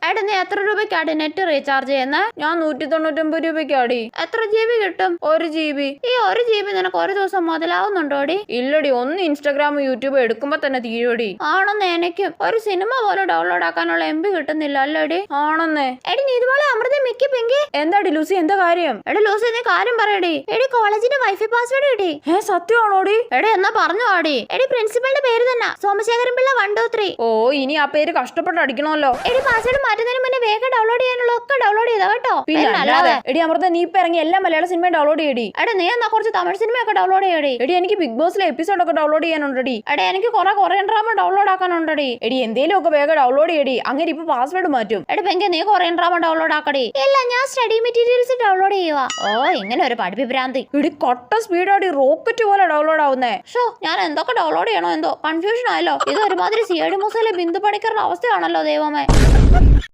എടാ നീ എത്ര രൂപയ്ക്കാടി നെറ്റ് റീചാർജ് ചെയ്യുന്നത്? ഞാൻ 199 രൂപയ്ക്കാടി. എത്ര GB കിട്ടും? 1 GB. ഈ 1 GB നിനക്ക് ഒരു ദിവസം മുതലാവുന്നുണ്ടോടി? ഇല്ലടി, ഒന്ന് ഇൻസ്റ്റാഗ്രാം യൂട്യൂബ് എടുക്കുമ്പോ തന്നെ തീരുവടി. ആണെന്ന് എനിക്കും ഒരു സിനിമ പോലെ ഡൗൺലോഡ് ആക്കാനുള്ള MB കിട്ടുന്നില്ല അല്ലേടി? ആണെന്നേ. എടി നീ ഇതുപോലെ അമൃത മിക്കി പിങ്കി. എന്താടി ലൂസി, എന്താ കാര്യം? എടി ലൂസി നീ കാര്യം പറയടി. എടി കോളേജിന്റെ വൈഫൈ പാസ്വേഡ് കിട്ടി. സത്യമാണോടി? എടി എന്നാ പറഞ്ഞു ആടി. എടി പ്രിൻസിപ്പലിന്റെ പേര് തന്നെ, സോമശേഖരൻ പിള്ള 1 2 3. ഓ ഇനി ആ പേര് കഷ്ടപ്പെട്ട് അടിക്കണമല്ലോ. എടി പാസ്വേഡ് മാറ്റുന്നതിന് മുന്നേ വേഗം ഡൗൺലോഡ് ചെയ്യാനുള്ള ഒക്കെ ഡൗൺലോഡ് ചെയ്താ കേട്ടോ. പിന്നെ എടി അമൃത നീ ഇപ്പൊ ഇറങ്ങി എല്ലാ മലയാള സിനിമയും ഡൗൺലോഡ് ചെയ്യടി. എടി നീ എന്നാ കുറച്ച് തമിഴ് സിനിമയൊക്കെ ഡൗൺലോഡ് ചെയ്യടി. എടി എനിക്ക് ബിഗ് ബോസിലെ എപ്പിസോഡ് ഒക്കെ ഡൗൺലോഡ് ചെയ്യാനുണ്ടടി. എടി എനിക്ക് കുറെ കൊറിയൻ ഡ്രാമ ഡൗൺലോഡ് ആക്കാനുണ്ടടി. എടി എന്തേലും ഒക്കെ വേഗം ഡൗൺലോഡ് ചെയ്യടി, അങ്ങനെ ഇപ്പൊ പാസ്വേഡ് മാറ്റും. എടി പെങ്കി നീ കൊറിയൻ ഡ്രാമ ഡൗൺലോഡ് ആക്കടി. ഇല്ല ഞാൻ സ്റ്റഡി മെറ്റീരിയൽസ് ഡൗൺലോഡ് ചെയ്യുക. ഓ ഇങ്ങനെ ഒരു പഠിപ്പി ഭ്രാന്തി. എടി കൊട്ട സ്പീഡാടി റോക്കറ്റ് പോലെ ഡൗൺലോഡ് ആവുന്നേ. ഷോ ഞാൻ എന്തൊക്കെ ഡൗൺലോഡ് ചെയ്യണോ എന്തോ കൺഫ്യൂഷൻ ആയല്ലോ. ഇത് ഒരുമാതിരി CID മൂസയിലെ ബിന്ദു പണിക്കറുടെ അവസ്ഥയാണല്ലോ ദൈവമേ.